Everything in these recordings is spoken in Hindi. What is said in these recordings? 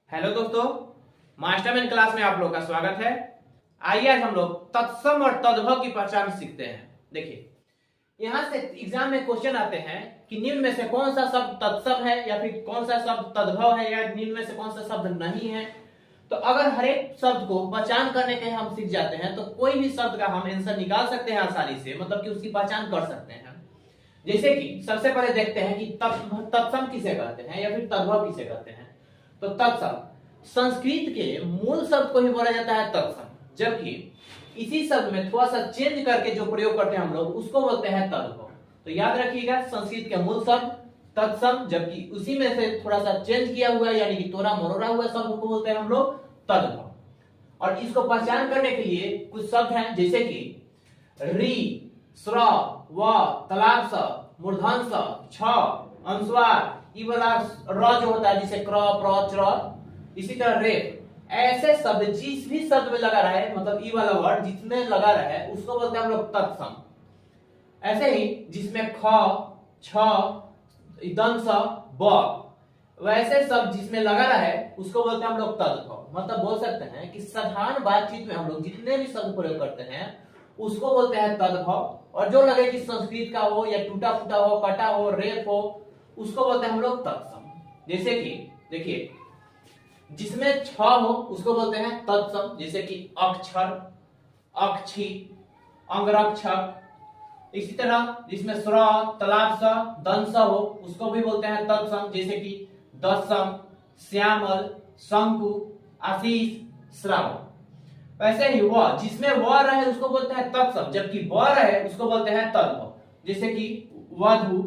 हेलो दोस्तों, मास्टरमाइंड क्लास में आप लोग का स्वागत है। आइए आज हम लोग तत्सम और तद्भव की पहचान सीखते हैं। देखिए, यहां से एग्जाम में क्वेश्चन आते हैं कि निम्न में से कौन सा शब्द तत्सम है या फिर कौन सा शब्द तद्भव है या निम्न में से कौन सा शब्द नहीं है। तो अगर हर एक शब्द को पहचान करने के हम सीख जाते हैं तो कोई भी शब्द का हम आंसर निकाल सकते हैं आसानी से, मतलब कि उसकी पहचान कर सकते हैं। जैसे कि सबसे पहले देखते हैं कि तत्सम किसे कहते हैं या फिर तद्भव किसे कहते हैं। तो तत्सम संस्कृत के मूल शब्द को ही बोला जाता है तत्सम, जबकि इसी शब्द में थोड़ा सा चेंज करके जो प्रयोग करते हैं हम लोग उसको बोलते हैं तद्भव। तो याद रखिएगा, संस्कृत के मूल शब्द तत्सम, जबकि उसी में से थोड़ा सा चेंज किया हुआ यानी कि तोड़ा मरोड़ा हुआ शब्द को बोलते हैं हम लोग तद्भव। और इसको पहचान करने के लिए कुछ शब्द हैं, जैसे कि री, स्र, व, तलाब स, मूर्धन स, छ, अनुस्वार, ई वाला र जो होता है जिसे क्र, प्र, च्र, इसी तरह रे। ऐसे शब्द जिस भी शब्द में लगा रहे, मतलब ई वाला वर्ड जिसमें लगा रहे उसको बोलते हैं हम लोग तत्सम। ऐसे ही जिसमें ख, छ, दंस, ब, वैसे शब्द जिसमें लगा रहे उसको बोलते हैं हम लोग तद्भव। मतलब बोल सकते हैं कि साधारण बातचीत में हम लोग जितने भी शब्द प्रयोग करते हैं उसको बोलते हैं तद्भव, और जो लगे कि संस्कृत का हो या टूटा फूटा हो, कटा हो, रेप हो, उसको बोलते हैं हम लोग तत्सम। जैसे कि देखिए, जिसमें छ हो उसको बोलते हैं तत्सम, जैसे कि अक्षर, अक्षी, अंगरक्षक। इसी तरह जिसमें स्र, तलाब स, दंस हो उसको भी बोलते हैं तत्सम, जैसे कि दसम, श्यामल, शंकु, आशीष, श्रावण। वैसे ही व जिसमें व रहे उसको बोलते हैं तत्सम, जबकि व रहे उसको बोलते हैं तद्भव, जैसे कि वधु,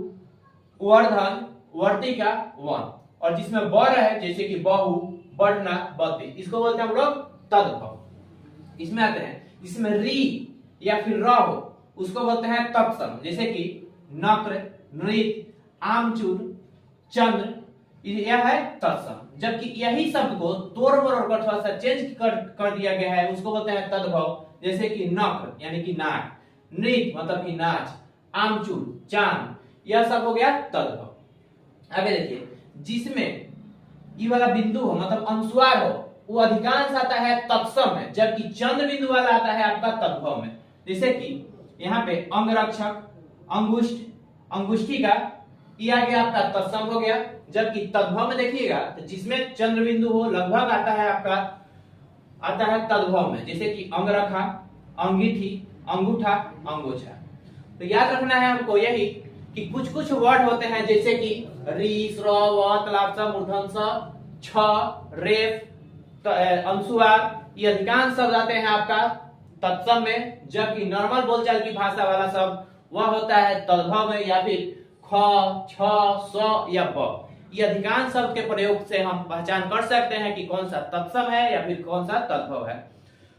वर्धन, वर्तिका, वन। और जिसमें ब रहे जैसे कि बहु, बढ़ना, बढ़ती, इसको बोलते हैं हम लोग तद्भव। इसमें आते हैं जिसमें री या फिर र हो उसको बोलते हैं तत्सम, जैसे कि नक्र, नृत्य, आमचूर, चंद्र, यह है तत्सम। जबकि यही शब्द को तोड़ मरोड़ कर थोड़ा सा चेंज कर दिया गया है उसको बोलते हैं तद्भव, जैसे कि नक्र यानी कि नाक, नृत्य मतलब कि नाच, आमचूर, चांद, यह सब हो गया तद्भव। आगे देखिए, जिसमें ई वाला बिंदु हो मतलब अनुस्वार हो वो अधिकांश आता है तत्सम में, जबकि चंद्र बिंदु वाला आता है आपका तद्भव में। जैसे कि यहाँ पे अंगरक्षक, अंगुष्ठ, अंगुष्ठिका, ये आ गया आपका तत्सम हो गया। जबकि तद्भव में देखिएगा तो जिसमें चंद्र बिंदु हो लगभग आता है आपका, आता है तद्भव में, जैसे कि अंगरखा, अंगीठी, अंगूठा, अंगोछा। तो याद रखना है हमको यही कि कुछ कुछ वर्ड होते हैं जैसे कि री, स्र, व, तलाब स, मूर्धन स, छ, रेफ, अनुस्वार, ये अधिकांश शब्द आते हैं आपका तत्सम में, जबकि नॉर्मल बोलचाल की भाषा वाला शब्द वह होता है तद्भव में, या फिर ख, छ, स या ब। ये अधिकांश शब्द के प्रयोग से हम पहचान कर सकते हैं कि कौन सा तत्सम है या फिर कौन सा तद्भव है।